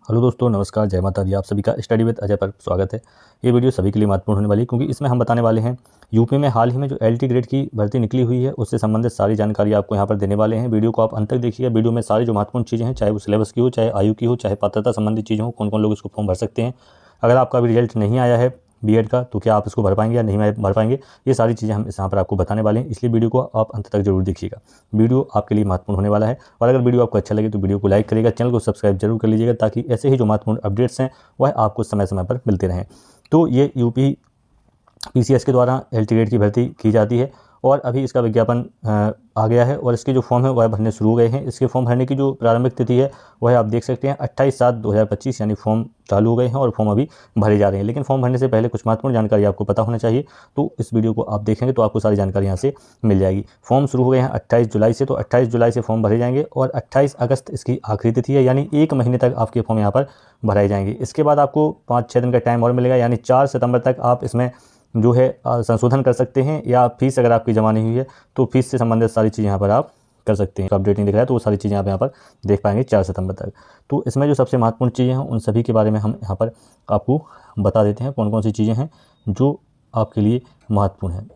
Hello दोस्तों, नमस्कार, जय माता दी। आप सभी का स्टडी विद अजय पर स्वागत है। ये वीडियो सभी के लिए महत्वपूर्ण होने वाली है क्योंकि इसमें हम बताने वाले हैं यूपी में हाल ही में जो एलटी ग्रेड की भर्ती निकली हुई है उससे संबंधित सारी जानकारी आपको यहाँ पर देने वाले हैं। वीडियो को आप अंत तक देखिएगा। वीडियो में सारी जो महत्वपूर्ण चीज़ें हैं, चाहे वो सिलेबस की हो, चाहे आयु की हो, चाहे पात्रता संबंधित चीज़ें हो, कौन कौन लोग इसको फॉर्म भर सकते हैं, अगर आपका अभी रिजल्ट नहीं आया है बीएड का तो क्या आप इसको भर पाएंगे या नहीं भर पाएंगे, ये सारी चीज़ें हम यहाँ पर आपको बताने वाले हैं। इसलिए वीडियो को आप अंत तक जरूर देखिएगा। वीडियो आपके लिए महत्वपूर्ण होने वाला है और अगर वीडियो आपको अच्छा लगे तो वीडियो को लाइक करिएगा, चैनल को सब्सक्राइब जरूर कर लीजिएगा ताकि ऐसे ही जो महत्वपूर्ण अपडेट्स हैं वह आपको समय समय पर मिलते रहें। तो ये यूपी पीसीएस के द्वारा एलटी ग्रेड की भर्ती की जाती है और अभी इसका विज्ञापन आ गया है और इसके जो फॉर्म है वह भरने शुरू हो गए हैं। इसके फॉर्म भरने की जो प्रारंभिक तिथि है वह आप देख सकते हैं 28/7/2025, यानी फॉर्म चालू हो गए हैं और फॉर्म अभी भरे जा रहे हैं। लेकिन फॉर्म भरने से पहले कुछ महत्वपूर्ण जानकारी आपको पता होना चाहिए, तो इस वीडियो को आप देखेंगे तो आपको सारी जानकारी यहाँ से मिल जाएगी। फॉर्म शुरू हो गए हैं 28 जुलाई से, तो 28 जुलाई से फॉर्म भरे जाएंगे और 28 अगस्त इसकी आखिरी तिथि है, यानी 1 महीने तक आपके फॉर्म यहाँ पर भराए जाएंगे। इसके बाद आपको 5-6 दिन का टाइम और मिलेगा, यानी 4 सितंबर तक आप इसमें जो है संशोधन कर सकते हैं, या फीस अगर आपकी जमा नहीं हुई है तो फीस से संबंधित सारी चीज़ यहाँ पर आप कर सकते हैं। अपडेट नहीं दिख रहा है तो वो सारी चीज़ें आप यहाँ पर देख पाएंगे 4 सितंबर तक। तो इसमें जो सबसे महत्वपूर्ण चीज़ें हैं उन सभी के बारे में हम यहाँ पर आपको बता देते हैं कौन कौन सी चीज़ें हैं जो आपके लिए महत्वपूर्ण हैं।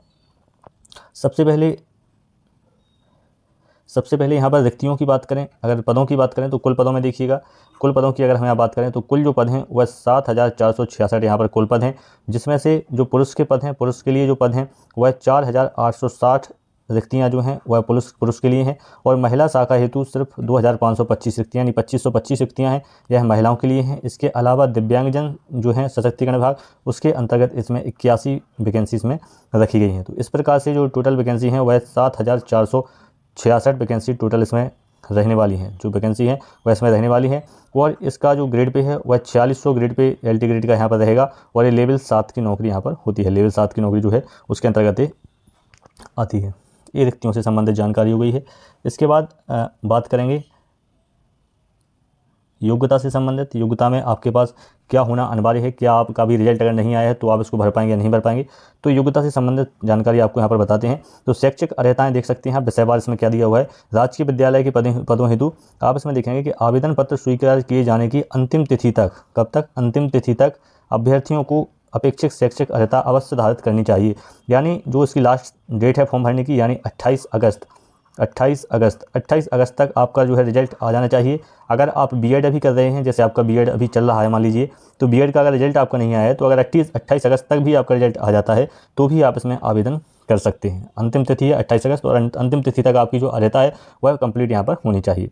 सबसे पहले यहाँ पर रिक्तियों की बात करें, अगर पदों की बात करें तो कुल पदों में देखिएगा, कुल पदों की अगर हम यहाँ बात करें तो कुल जो पद हैं वह 7,466 यहाँ पर कुल पद हैं, जिसमें से जो पुरुष के पद हैं, पुरुष के लिए जो पद हैं वह 4,860 रिक्तियाँ जो हैं वह पुरुष के लिए हैं और महिला शाखा हेतु सिर्फ 2,525 रिक्तियाँ यानी 2,525 रिक्तियाँ हैं, यह महिलाओं के लिए हैं। इसके अलावा दिव्यांगजन जो हैं सशक्तिकरण विभाग, उसके अंतर्गत इसमें 81 वैकेंसी इसमें रखी गई हैं। तो इस प्रकार से जो टोटल वैकेंसी हैं वह 7,466 वैकेंसी टोटल इसमें रहने वाली हैं, जो वैकेंसी है वह इसमें रहने वाली है। और इसका जो ग्रेड पे है वह 4600 ग्रेड पे एलटी ग्रेड का यहाँ पर रहेगा और ये लेवल 7 की नौकरी यहाँ पर होती है। लेवल 7 की नौकरी जो है उसके अंतर्गत ये आती है। ये रिक्तियों से संबंधित जानकारी हो गई है। इसके बाद बात करेंगे योग्यता से संबंधित। योग्यता में आपके पास क्या होना अनिवार्य है, क्या आपका भी रिजल्ट अगर नहीं आया है तो आप इसको भर पाएंगे या नहीं भर पाएंगे, तो योग्यता से संबंधित जानकारी आपको यहाँ पर बताते हैं। तो शैक्षिक अर्हताएं देख सकते हैं आप, विषयवार इसमें क्या दिया हुआ है। राजकीय विद्यालय के पदों हेतु आप इसमें देखेंगे कि आवेदन पत्र स्वीकार किए जाने की अंतिम तिथि तक, कब तक, अंतिम तिथि तक अभ्यर्थियों को अपेक्षित शैक्षिक अर्हता अवश्य धारित करनी चाहिए। यानी जो इसकी लास्ट डेट है फॉर्म भरने की, यानी 28 अगस्त तक आपका जो है रिजल्ट आ जाना चाहिए। अगर आप बीएड अभी कर रहे हैं, जैसे आपका बीएड अभी चल रहा है मान लीजिए, तो बीएड का अगर रिजल्ट आपका नहीं आया है तो अगर 28 अगस्त तक भी आपका रिजल्ट आ जाता है तो भी आप इसमें आवेदन कर सकते हैं। अंतिम तिथि है 28 अगस्त और अंतिम तिथि तक आपकी जो अर्हता है वह कंप्लीट यहाँ पर होनी चाहिए।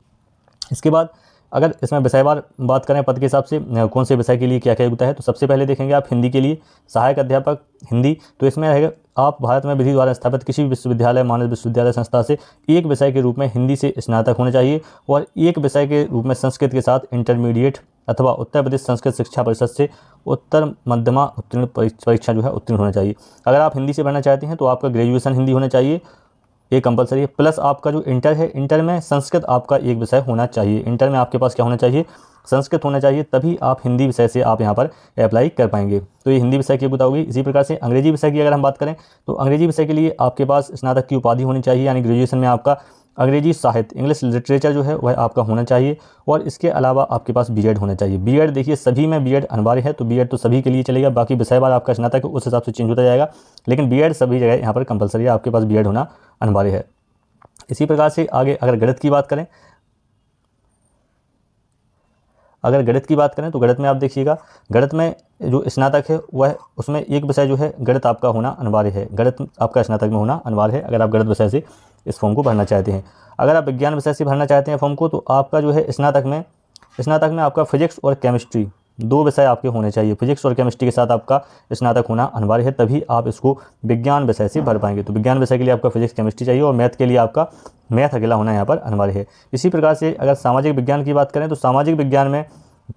इसके बाद अगर इसमें विषयवार बात करें पद के हिसाब से कौन से विषय के लिए क्या क्या योग्यता है, तो सबसे पहले देखेंगे आप हिंदी के लिए सहायक अध्यापक हिंदी। तो इसमें रहेगा आप भारत में विधि द्वारा स्थापित किसी भी विश्वविद्यालय, मानद विश्वविद्यालय संस्था से एक विषय के रूप में हिंदी से स्नातक होना चाहिए और एक विषय के रूप में संस्कृत के साथ इंटरमीडिएट अथवा उत्तर प्रदेश संस्कृत शिक्षा परिषद से उत्तर मध्यमा उत्तीर्ण परीक्षा जो है उत्तीर्ण होना चाहिए। अगर आप हिंदी से पढ़ना चाहते हैं तो आपका ग्रेजुएशन हिंदी होना चाहिए, ये कंपलसरी है। प्लस आपका जो इंटर है, इंटर में संस्कृत आपका एक विषय होना चाहिए। इंटर में आपके पास क्या होना चाहिए, संस्कृत होना चाहिए, तभी आप हिंदी विषय से आप यहाँ पर अप्लाई कर पाएंगे। तो ये हिंदी विषय की योग्यता होगी। इसी प्रकार से अंग्रेजी विषय की अगर हम बात करें तो अंग्रेजी विषय के लिए आपके पास स्नातक की उपाधि होनी चाहिए, यानी ग्रेजुएशन में आपका अंग्रेजी साहित्य, इंग्लिश लिटरेचर जो है वह आपका होना चाहिए और इसके अलावा आपके पास बीएड होना चाहिए। बीएड देखिए सभी में बीएड अनिवार्य है, तो बीएड तो सभी के लिए चलेगा, बाकी विषयवार आपका स्नातक उस हिसाब से चेंज होता जाएगा, लेकिन बीएड सभी जगह यहाँ पर कंपलसरी है, आपके पास बीएड होना अनिवार्य है। इसी प्रकार से आगे अगर गणित की बात करें, तो गणित में आप देखिएगा, गणित में जो स्नातक है वह उसमें एक विषय जो है गणित आपका होना अनिवार्य है। गणित आपका स्नातक में होना अनिवार्य है अगर आप गणित विषय से इस फॉर्म को भरना चाहते हैं। अगर आप विज्ञान विषय से भरना चाहते हैं फॉर्म को, तो आपका जो है स्नातक में आपका फिजिक्स और केमिस्ट्री दो विषय आपके होने चाहिए। फिजिक्स और केमिस्ट्री के साथ आपका स्नातक होना अनिवार्य है, तभी आप इसको विज्ञान विषय से भर पाएंगे। तो विज्ञान विषय के लिए आपका फिजिक्स केमिस्ट्री चाहिए और मैथ के लिए आपका मैथ अकेला होना यहाँ पर अनिवार्य है। इसी प्रकार से अगर सामाजिक विज्ञान की बात करें तो सामाजिक विज्ञान में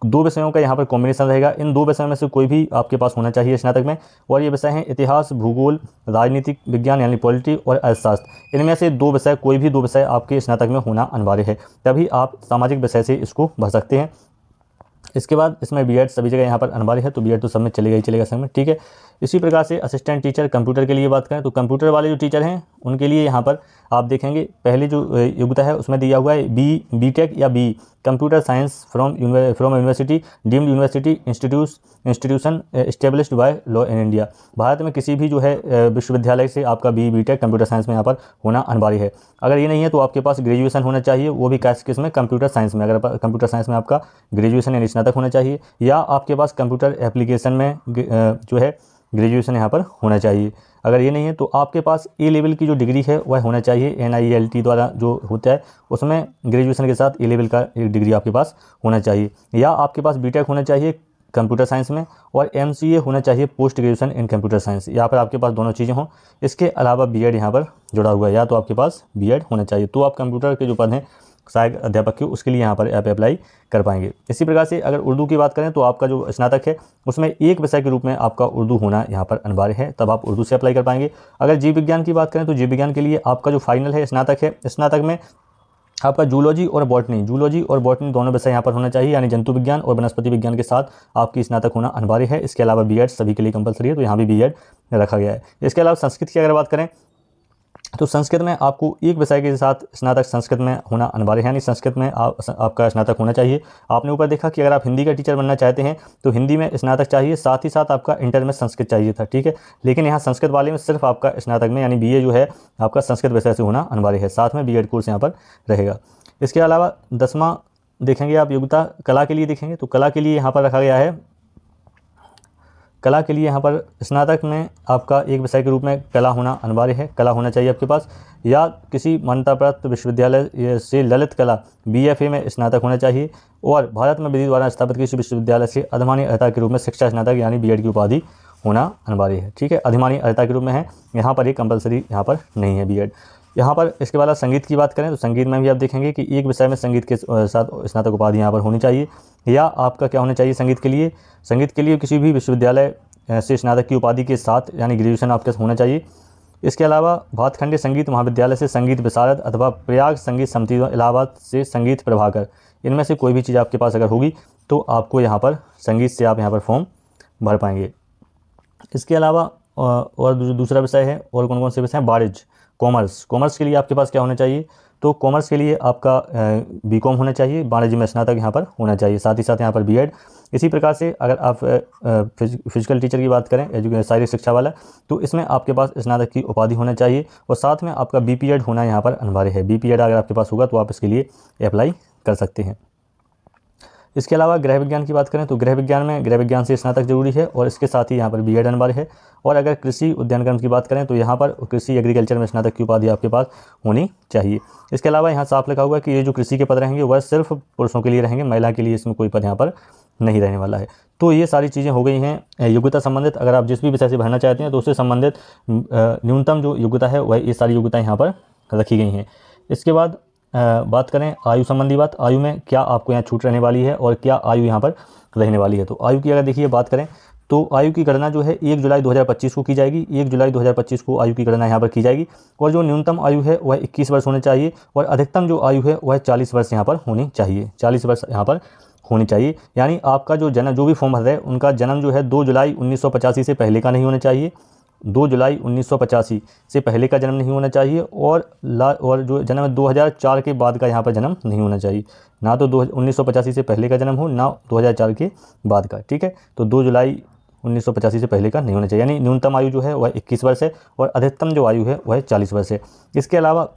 दो विषयों का यहाँ पर कॉम्बिनेशन रहेगा। इन दो विषयों में से कोई भी आपके पास होना चाहिए स्नातक में, और ये विषय हैं इतिहास, भूगोल, राजनीतिक विज्ञान यानी पॉलिटी और अर्थशास्त्र। इनमें से दो विषय, कोई भी दो विषय आपके स्नातक में होना अनिवार्य है, तभी आप सामाजिक विषय से इसको भर सकते हैं। इसके बाद इसमें बीएड सभी जगह यहाँ पर अनिवार्य है, तो बीएड तो सब में चलेगा ही चलेगा सब में, ठीक है। इसी प्रकार से असिस्टेंट टीचर कंप्यूटर के लिए बात करें तो कंप्यूटर वाले जो टीचर हैं उनके लिए यहाँ पर आप देखेंगे पहले जो योग्यता है उसमें दिया हुआ है बीटेक या computer science from university deemed university institution established by law in India. Bharat में किसी भी जो है विश्वविद्यालय से आपका BE/BTech कंप्यूटर साइंस में यहाँ पर होना अनिवार्य है। अगर ये नहीं है तो आपके पास ग्रेजुएशन होना चाहिए, वो भी किस में, कंप्यूटर साइंस में। अगर कंप्यूटर साइंस में आपका ग्रेजुएशन यानी स्नातक होना चाहिए, या आपके पास कंप्यूटर एप्लीकेशन में जो है ग्रेजुएशन यहाँ पर होना चाहिए। अगर ये नहीं है तो आपके पास A लेवल की जो डिग्री है वह होना चाहिए। NIELT द्वारा जो होता है उसमें ग्रेजुएशन के साथ A लेवल का एक डिग्री आपके पास होना चाहिए, या आपके पास BTech होना चाहिए कंप्यूटर साइंस में, और MCA होना चाहिए post graduation in computer science. यहाँ पर आपके पास दोनों चीज़ें हों। इसके अलावा B.Ed यहाँ पर जुड़ा हुआ है, या तो आपके पास B.Ed होना चाहिए, तो आप कंप्यूटर के जो पद हैं सहायक अध्यापक के, उसके लिए यहाँ पर आप अप्लाई कर पाएंगे। इसी प्रकार से अगर उर्दू की बात करें तो आपका जो स्नातक है उसमें एक विषय के रूप में आपका उर्दू होना यहाँ पर अनिवार्य है, तब आप उर्दू से अप्लाई कर पाएंगे। अगर जीव विज्ञान की बात करें तो जीव विज्ञान के लिए आपका जो फाइनल है स्नातक है, स्नातक में आपका जूलॉजी और बॉटनी दोनों विषय यहाँ पर होना चाहिए, यानी जंतु विज्ञान और वनस्पति विज्ञान के साथ आपकी स्नातक होना अनिवार्य है। इसके अलावा B.Ed सभी के लिए कंपलसरी है, तो यहाँ भी B.Ed रखा गया है। इसके अलावा संस्कृत की अगर बात करें तो संस्कृत में आपको एक विषय के साथ स्नातक संस्कृत में होना अनिवार्य है, यानी संस्कृत में आपका स्नातक होना चाहिए। आपने ऊपर देखा कि अगर आप हिंदी का टीचर बनना चाहते हैं तो हिंदी में स्नातक चाहिए, साथ ही साथ आपका इंटर में संस्कृत चाहिए था, ठीक है। लेकिन यहाँ संस्कृत वाले में सिर्फ आपका स्नातक में यानी BA जो है आपका संस्कृत विषय से होना अनिवार्य है, साथ में B.Ed कोर्स यहाँ पर रहेगा। इसके अलावा 10वां देखेंगे आप योग्यता कला के लिए देखेंगे तो कला के लिए यहाँ पर रखा गया है, कला के लिए यहाँ पर स्नातक में आपका एक विषय के रूप में कला होना अनिवार्य है, कला होना चाहिए आपके पास, या किसी मान्यता प्राप्त विश्वविद्यालय से ललित कला BFA में स्नातक होना चाहिए, और भारत में विधि द्वारा स्थापित किसी विश्वविद्यालय से अधिमानी अर्हता के रूप में शिक्षा स्नातक यानी B.Ed की उपाधि होना अनिवार्य है, ठीक है। अधिमानी अर्हता के रूप में है, यहाँ पर एक कंपलसरी यहाँ पर नहीं है B.Ed। यहाँ पर इसके बाद संगीत की बात करें तो संगीत में भी आप देखेंगे कि एक विषय में संगीत के साथ स्नातक उपाधि यहाँ पर होनी चाहिए, या आपका क्या होना चाहिए संगीत के लिए किसी भी विश्वविद्यालय से स्नातक की उपाधि के साथ यानी ग्रेजुएशन आपके होना चाहिए। इसके अलावा भातखंडे संगीत महाविद्यालय से संगीत विशारद अथवा प्रयाग संगीत समिति इलाहाबाद से संगीत प्रभाकर, इनमें से कोई भी चीज़ आपके पास अगर होगी तो आपको यहाँ पर संगीत से आप यहाँ पर फॉर्म भर पाएंगे। इसके अलावा और जो दूसरा विषय है, और कौन कौन से विषय हैं, वाणिज्य कॉमर्स के लिए आपके पास क्या होना चाहिए, तो कॉमर्स के लिए आपका B.Com होना चाहिए, वाणिज्य में स्नातक यहाँ पर होना चाहिए, साथ ही साथ यहाँ पर B.Ed। इसी प्रकार से अगर आप फिजिकल टीचर की बात करें, शारीरिक शिक्षा वाला, तो इसमें आपके पास स्नातक की उपाधि होना चाहिए, और साथ में आपका B.Ped होना यहाँ पर अनिवार्य है। B.Ped अगर आपके पास होगा तो आप इसके लिए अप्लाई कर सकते हैं। इसके अलावा गृह विज्ञान की बात करें तो गृह विज्ञान से स्नातक जरूरी है, और इसके साथ ही यहाँ पर B.Ed अनिवार्य है। और अगर कृषि उद्यान कर्म की बात करें तो यहाँ पर कृषि एग्रीकल्चर में स्नातक की उपाधि आपके पास होनी चाहिए। इसके अलावा यहाँ साफ लिखा हुआ है कि ये जो कृषि के पद रहेंगे वह सिर्फ पुरुषों के लिए रहेंगे, महिला के लिए इसमें कोई पद यहाँ पर नहीं रहने वाला है। तो ये सारी चीज़ें हो गई हैं योग्यता संबंधित। अगर आप जिस भी विषय से भरना चाहते हैं तो उससे संबंधित न्यूनतम जो योग्यता है वह ये सारी योग्यता यहाँ पर रखी गई हैं। इसके बाद बात करें आयु संबंधी बात, आयु में क्या आपको यहाँ छूट रहने वाली है और क्या आयु यहाँ पर रहने वाली है। तो आयु की अगर देखिए बात करें तो आयु की गणना जो है 1 जुलाई 2025 को की जाएगी। 1 जुलाई 2025 को आयु की गणना यहाँ पर की जाएगी, और जो न्यूनतम आयु है वह 21 वर्ष होनी चाहिए, और अधिकतम जो आयु है वह 40 वर्ष यहाँ पर होनी चाहिए। 40 वर्ष यहाँ पर होनी चाहिए, यानी आपका जो जन्म, जो भी फॉर्म भर रहे हैं उनका जन्म जो है 2 जुलाई 1985 से पहले का नहीं होना चाहिए। 2 जुलाई 1985 से पहले का जन्म नहीं होना चाहिए, और जो जन्म 2004 के बाद का यहाँ पर जन्म नहीं होना चाहिए। ना तो 1985 से पहले का जन्म हो, ना 2004 के बाद का, ठीक है। तो 2 जुलाई 1985 से पहले का नहीं होना चाहिए, यानी न्यूनतम आयु जो है वह 21 वर्ष है, और अधिकतम जो आयु है वह 40 वर्ष है। इसके अलावा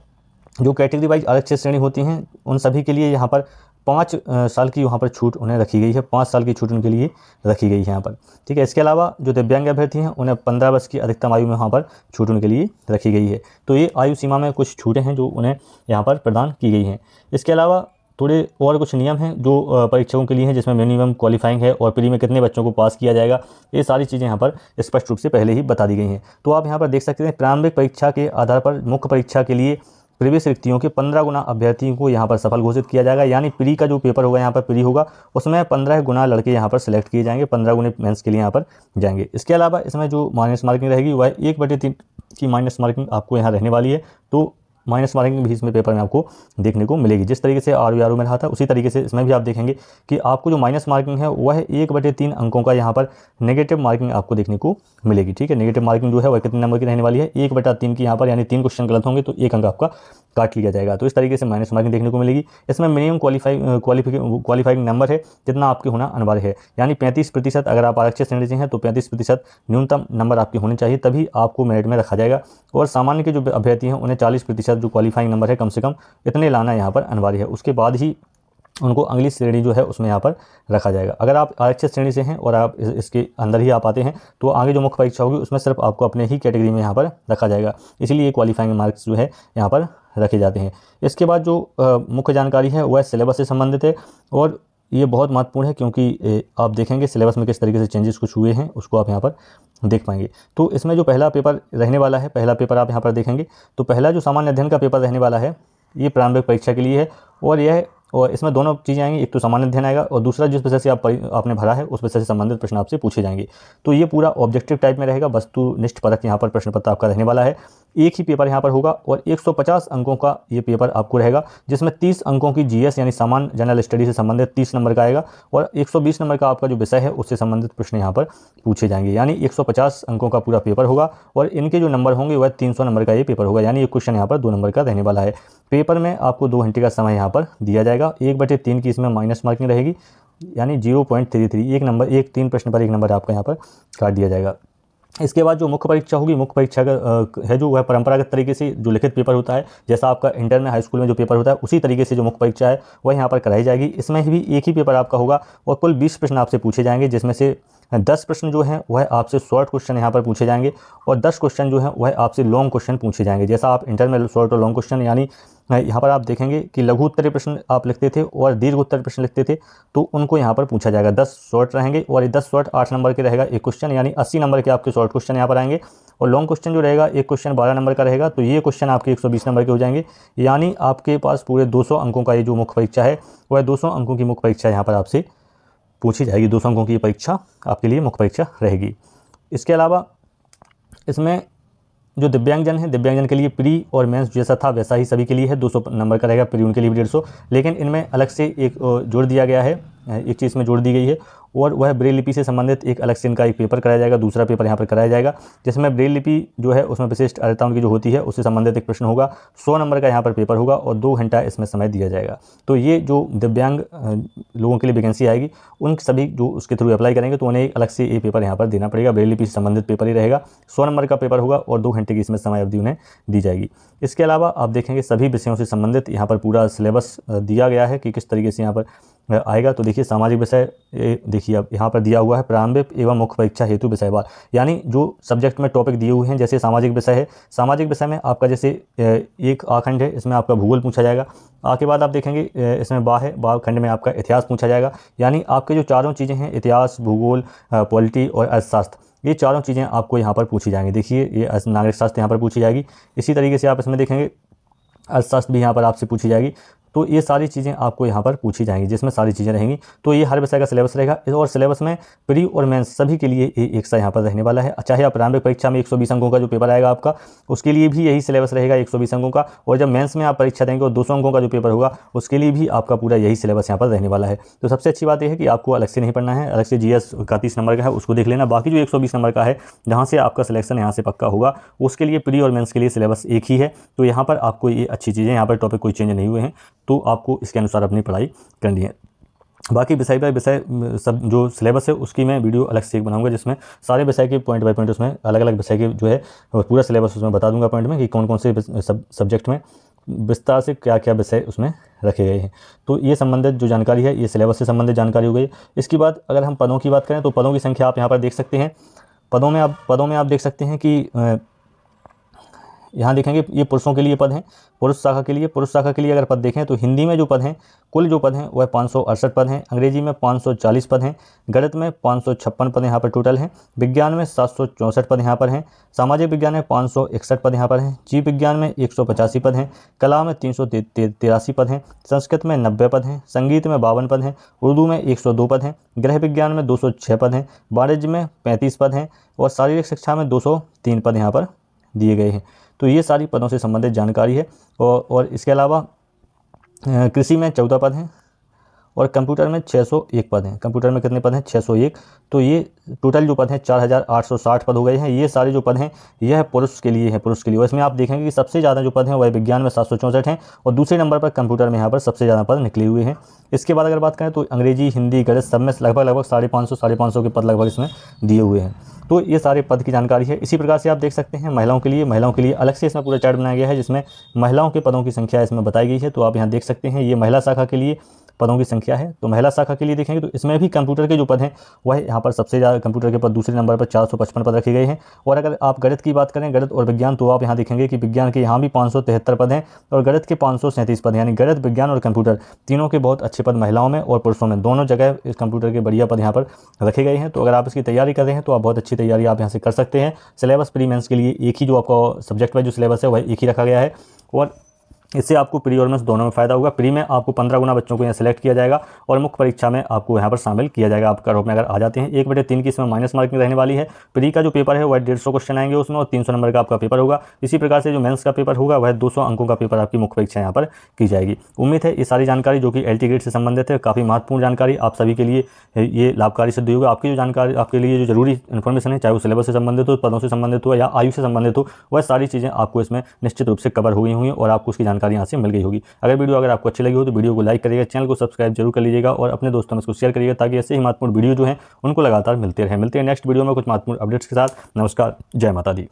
जो कैटेगरी वाइज आरक्षित श्रेणी होती हैं उन सभी के लिए यहाँ पर 5 साल की यहाँ पर छूट उन्हें रखी गई है। 5 साल की छूट उनके लिए रखी गई है यहाँ पर, ठीक है। इसके अलावा जो दिव्यांग अभ्यर्थी हैं उन्हें 15 वर्ष की अधिकतम आयु में यहाँ पर छूट उनके लिए रखी गई है। तो ये आयु सीमा में कुछ छूटें हैं जो उन्हें यहाँ पर प्रदान की गई हैं। इसके अलावा थोड़े और कुछ नियम हैं जो परीक्षकों के लिए हैं, जिसमें मिनिमम क्वालिफाइंग है और प्री में कितने बच्चों को पास किया जाएगा, ये सारी चीज़ें यहाँ पर स्पष्ट रूप से पहले ही बता दी गई हैं। तो आप यहाँ पर देख सकते हैं प्रारंभिक परीक्षा के आधार पर मुख्य परीक्षा के लिए प्रवेश रिक्तियों के 15 गुना अभ्यर्थियों को यहाँ पर सफल घोषित किया जाएगा, यानी प्री का जो पेपर होगा यहाँ पर प्री होगा उसमें 15 गुना लड़के यहाँ पर सिलेक्ट किए जाएंगे, 15 गुने मेंस के लिए यहाँ पर जाएंगे। इसके अलावा इसमें जो माइनस मार्किंग रहेगी वह 1/3 की माइनस मार्किंग आपको यहाँ रहने वाली है। तो माइनस मार्किंग भी इसमें पेपर में आपको देखने को मिलेगी। जिस तरीके से RVRO में रहा था उसी तरीके से इसमें भी आप देखेंगे कि आपको जो माइनस मार्किंग है वह 1/3 अंकों का यहाँ पर नेगेटिव मार्किंग आपको देखने को मिलेगी। ठीक है, नेगेटिव मार्किंग जो है वह कितने नंबर की रहने वाली है, 1/3 की यहाँ पर, यानी 3 क्वेश्चन गलत होंगे तो 1 अंक आपका काट लिया जाएगा। तो इस तरीके से माइनस मार्किंग देखने को मिलेगी। इसमें मिनिमम क्वालिफाइंग नंबर है जितना आपके होना अनिवार्य है, यानी 35%। अगर आप आरक्षित श्रेणी से हैं तो 35% न्यूनतम नंबर आपके होने चाहिए, तभी आपको मेरिट में रखा जाएगा। और सामान्य के जो अभ्यर्थी हैं उन्हें 40% जो क्वालिफाइंग नंबर है कम से कम इतने लाना यहाँ पर अनिवार्य है। उसके बाद ही उनको अगली श्रेणी जो है उसमें यहाँ पर रखा जाएगा। अगर आप आरक्षित श्रेणी से हैं और आप इसके अंदर ही आप आते हैं तो आगे जो मुख्य परीक्षा होगी उसमें सिर्फ आपको अपने ही कैटेगरी में यहाँ पर रखा जाएगा, इसीलिए क्वालिफाइंग मार्क्स जो है यहाँ पर रखे जाते हैं। इसके बाद जो मुख्य जानकारी है वह सिलेबस से संबंधित है, और ये बहुत महत्वपूर्ण है क्योंकि आप देखेंगे सिलेबस में किस तरीके से चेंजेस कुछ हुए हैं, उसको आप यहाँ पर देख पाएंगे। तो इसमें जो पहला पेपर रहने वाला है, पहला पेपर आप यहाँ पर देखेंगे तो पहला जो सामान्य अध्ययन का पेपर रहने वाला है ये प्रारंभिक परीक्षा के लिए है, और इसमें दोनों चीज़ें आएंगी, एक तो सामान्य अध्ययन आएगा और दूसरा जिस विषय से आपने भरा है उस विषय से संबंधित प्रश्न आपसे पूछे जाएंगे। तो ये पूरा ऑब्जेक्टिव टाइप में रहेगा, वस्तुनिष्ठ परक यहाँ पर प्रश्न पत्र आपका रहने वाला है। एक ही पेपर यहाँ पर होगा और 150 अंकों का ये पेपर आपको रहेगा, जिसमें 30 अंकों की GS यानी सामान्य जनरल स्टडी से संबंधित 30 नंबर का आएगा, और 120 नंबर का आपका जो विषय है उससे संबंधित प्रश्न यहाँ पर पूछे जाएंगे। यानी 150 अंकों का पूरा पेपर होगा और इनके जो नंबर होंगे वह 300 नंबर का ये पेपर होगा, यानी एक क्वेश्चन यहाँ पर 2 नंबर का रहने वाला है। पेपर में आपको 2 घंटे का समय यहाँ पर दिया जाएगा। 1/3 की इसमें माइनस मार्किंग रहेगी, यानी 0.33, एक नंबर, 3 प्रश्न पर 1 नंबर आपका यहाँ पर काट दिया जाएगा। इसके बाद जो मुख्य परीक्षा होगी, मुख्य परीक्षा का है जो वह परंपरागत तरीके से जो लिखित पेपर होता है, जैसा आपका इंटर में हाई स्कूल में जो पेपर होता है उसी तरीके से जो मुख्य परीक्षा है वह यहाँ पर कराई जाएगी। इसमें भी एक ही पेपर आपका होगा और कुल 20 प्रश्न आपसे पूछे जाएंगे, जिसमें से 10 प्रश्न जो हैं वह आपसे शॉर्ट क्वेश्चन यहाँ पर पूछे जाएंगे और 10 क्वेश्चन जो हैं वह आपसे लॉन्ग क्वेश्चन पूछे जाएंगे। जैसा आप इंटर में शॉर्ट और लॉन्ग क्वेश्चन, यानी यहाँ पर आप देखेंगे कि लघु उत्तरीय प्रश्न आप लिखते थे और दीर्घ उत्तर प्रश्न लिखते थे, तो उनको यहाँ पर पूछा जाएगा। 10 शॉर्ट रहेंगे और ये 10 शॉर्ट 8 नंबर के रहेगा एक क्वेश्चन, यानी 80 नंबर के आपके शॉर्ट क्वेश्चन यहाँ पर आएंगे। और लॉन्ग क्वेश्चन जो रहेगा एक क्वेश्चन 12 नंबर का रहेगा, तो ये क्वेश्चन आपके 120 नंबर के हो जाएंगे। यानी आपके पास पूरे 200 अंकों का ये जो मुख्य परीक्षा है वह 200 अंकों की मुख्य परीक्षा यहाँ पर आपसे पूछी जाएगी। 200 अंकों की ये परीक्षा आपके लिए मुख्य परीक्षा रहेगी। इसके अलावा इसमें जो दिव्यांगजन है, दिव्यांगजन के लिए प्री और मेंस जैसा था वैसा ही सभी के लिए है, 200 नंबर का रहेगा, प्री उनके लिए भी 150, लेकिन इनमें अलग से एक जोड़ दिया गया है, एक चीज़ में जोड़ दी गई है, और वह ब्रेल लिपि से संबंधित एक अलग से इनका एक पेपर कराया जाएगा, दूसरा पेपर यहाँ पर कराया जाएगा, जिसमें ब्रेल लिपि जो है उसमें विशिष्ट अर्हता उनकी जो होती है उससे संबंधित एक प्रश्न होगा। 100 नंबर का यहाँ पर पेपर होगा और 2 घंटा इसमें समय दिया जाएगा। तो ये जो दिव्यांग लोगों के लिए वैकेंसी आएगी उन सभी जो उसके थ्रू अप्लाई करेंगे तो उन्हें एक अलग से ये पेपर यहाँ पर देना पड़ेगा। ब्रेल लिपि से संबंधित पेपर ही रहेगा, 100 नंबर का पेपर होगा और 2 घंटे की इसमें समय अवधि उन्हें दी जाएगी। इसके अलावा आप देखेंगे सभी विषयों से संबंधित यहाँ पर पूरा सिलेबस दिया गया है कि किस तरीके से यहाँ पर आएगा। तो देखिए सामाजिक विषय, देखिए अब यहाँ पर दिया हुआ है प्रारंभिक एवं मुख्य परीक्षा हेतु विषयवार, यानी जो सब्जेक्ट में टॉपिक दिए हुए हैं। जैसे सामाजिक विषय है, सामाजिक विषय में आपका जैसे एक आखंड है, इसमें आपका भूगोल पूछा जाएगा। आगे बाद आप देखेंगे इसमें बा है, बा खंड में आपका इतिहास पूछा जाएगा। यानी आपके जो चारों चीज़ें हैं, इतिहास, भूगोल, पॉलिटी और अर्थशास्त्र, ये चारों चीज़ें आपको यहाँ पर पूछी जाएंगी। देखिए ये नागरिक शास्त्र यहाँ पर पूछी जाएगी। इसी तरीके से आप इसमें देखेंगे अर्थशास्त्र भी यहाँ पर आपसे पूछी जाएगी। तो ये सारी चीज़ें आपको यहाँ पर पूछी जाएंगी, जिसमें सारी चीज़ें रहेंगी। तो ये हर विषय का सिलेबस रहेगा और सिलेबस में प्री और मेंस सभी के लिए एक सा यहाँ पर रहने वाला है। चाहे आप प्रारंभिक परीक्षा में 120 अंकों का जो पेपर आएगा आपका, उसके लिए भी यही सिलेबस रहेगा 120 अंकों का, और जब मेंस में आप परीक्षा देंगे और 200 अंकों का जो पेपर होगा उसके लिए भी आपका पूरा यही सिलेबस यहाँ पर रहने वाला है। तो सबसे अच्छी बात यह है कि आपको अलग से नहीं पढ़ना है, अलग से GS का 30 नंबर का है उसको देख लेना। बाकी जो 120 नंबर का है जहाँ से आपका सिलेक्शन यहाँ से पक्का होगा, उसके लिए प्री और मेंस के लिए सिलेबस एक ही है। तो यहाँ पर आपको ये अच्छी चीज़ें, यहाँ पर टॉपिक कोई चेंज नहीं हुए हैं, तो आपको इसके अनुसार अपनी पढ़ाई करनी है। बाकी विषय बाय विषय सब जो सिलेबस है उसकी मैं वीडियो अलग से एक बनाऊंगा, जिसमें सारे विषय के पॉइंट बाय पॉइंट उसमें अलग अलग विषय के जो है पूरा सिलेबस उसमें बता दूंगा पॉइंट में कि कौन कौन से सब्जेक्ट में विस्तार से क्या क्या विषय उसमें रखे गए हैं। तो ये संबंधित जो जानकारी है ये सिलेबस से संबंधित जानकारी हो गई। इसके बाद अगर हम पदों की बात करें तो पदों की संख्या आप यहाँ पर देख सकते हैं। पदों में आप देख सकते हैं कि यहाँ देखेंगे ये पुरुषों के लिए पद हैं। पुरुष शाखा के लिए अगर पद देखें तो हिंदी में जो पद हैं, कुल जो पद हैं वह 568 पद हैं। अंग्रेजी में 540 पद हैं। गणित में 556 पद यहाँ पर टोटल हैं। विज्ञान में 764 पद यहाँ पर हैं। सामाजिक विज्ञान में 561 पद यहाँ पर हैं। जीव विज्ञान में 185 पद हैं। कला में 383 पद हैं। संस्कृत में 90 पद हैं। संगीत में 52 पद हैं। उर्दू में 102 पद हैं। गृह विज्ञान में 206 पद हैं। वाणिज्य में 35 पद हैं और शारीरिक शिक्षा में 203 पद यहाँ पर दिए गए हैं। तो ये सारी पदों से संबंधित जानकारी है। और इसके अलावा कृषि में 14 पद हैं और कंप्यूटर में 601 पद हैं। कंप्यूटर में कितने पद हैं? 601। तो ये टोटल जो पद हैं 4860 पद हो गए हैं। ये सारे जो पद हैं यह पुरुष के लिए है, पुरुष के लिए। और इसमें आप देखेंगे कि सबसे ज़्यादा जो पद हैं वह विज्ञान में 764 हैं और दूसरे नंबर पर कंप्यूटर में यहाँ पर सबसे ज़्यादा पद निकले हुए हैं। इसके बाद अगर बात करें तो अंग्रेजी, हिंदी, गणित सब में लगभग 550 के पद लगभग इसमें दिए हुए हैं। तो ये सारे पद की जानकारी है। इसी प्रकार से आप देख सकते हैं महिलाओं के लिए अलग से इसमें पूरा चार्ट बनाया गया है जिसमें महिलाओं के पदों की संख्या इसमें बताई गई है। तो आप यहाँ देख सकते हैं ये महिला शाखा के लिए पदों की संख्या है। तो महिला शाखा के लिए देखेंगे तो इसमें भी कंप्यूटर के जो पद हैं वह यहाँ पर सबसे ज़्यादा कंप्यूटर के पद दूसरे नंबर पर 455 पद रखे गए हैं। और अगर आप गणित की बात करें, गणित और विज्ञान, तो आप यहाँ देखेंगे कि विज्ञान के यहाँ भी 573 पद हैं और गणित के 537 पद हैं। यानी गणित, विज्ञान और कंप्यूटर तीनों के बहुत अच्छे पद महिलाओं में और पुरुषों में दोनों जगह इस कंप्यूटर के बढ़िया पद यहाँ पर रखे गए हैं। तो अगर आप इसकी तैयारी कर रहे हैं तो आप बहुत अच्छी तैयारी आप यहाँ से कर सकते हैं। सिलेबस प्री मेंस के लिए एक ही जो आपका सब्जेक्ट वाइज जो सिलेबस है वह एक ही रखा गया है और इससे आपको प्री और मेंस दोनों में फ़ायदा होगा। प्री में आपको 15 गुना बच्चों को यहाँ सेलेक्ट किया जाएगा और मुख्य परीक्षा में आपको यहाँ पर शामिल किया जाएगा। आप कट ऑफ में अगर आ जाते हैं 1/3 की इसमें माइनस मार्किंग रहने वाली है। प्री का जो पेपर है वह 150 क्वेश्चन आएंगे उसमें और 300 नंबर का आपका पेपर होगा। इसी प्रकार से जो मेंस का पेपर होगा वह 200 अंकों का पेपर आपकी मुख्य परीक्षा यहाँ पर की जाएगी। उम्मीद है ये सारी जानकारी जो कि LT ग्रेड से संबंधित है, काफ़ी महत्वपूर्ण जानकारी आप सभी के लिए ये लाभकारी सिद्ध होगा। आपकी जो जानकारी, आपके लिए जो जरूरी इन्फॉर्मेशन है, चाहे वो सिलेबस से संबंधित हो, पदों से संबंधित हो या आयु से संबंधित हो, वह सारी चीज़ें आपको इसमें निश्चित रूप से कवर हुई होंगी और आपको उसकी जानकारी यहाँ से मिल गई होगी। अगर आपको अच्छी लगी हो तो वीडियो को लाइक करिएगा, चैनल को सब्सक्राइब जरूर कर लीजिएगा और अपने दोस्तों में इसको शेयर करिएगा ताकि ऐसे ही महत्वपूर्ण वीडियो जो हैं उनको लगातार मिलते हैं नेक्स्ट वीडियो में कुछ महत्वपूर्ण अपडेट्स के साथ। नमस्कार, जय माता दी।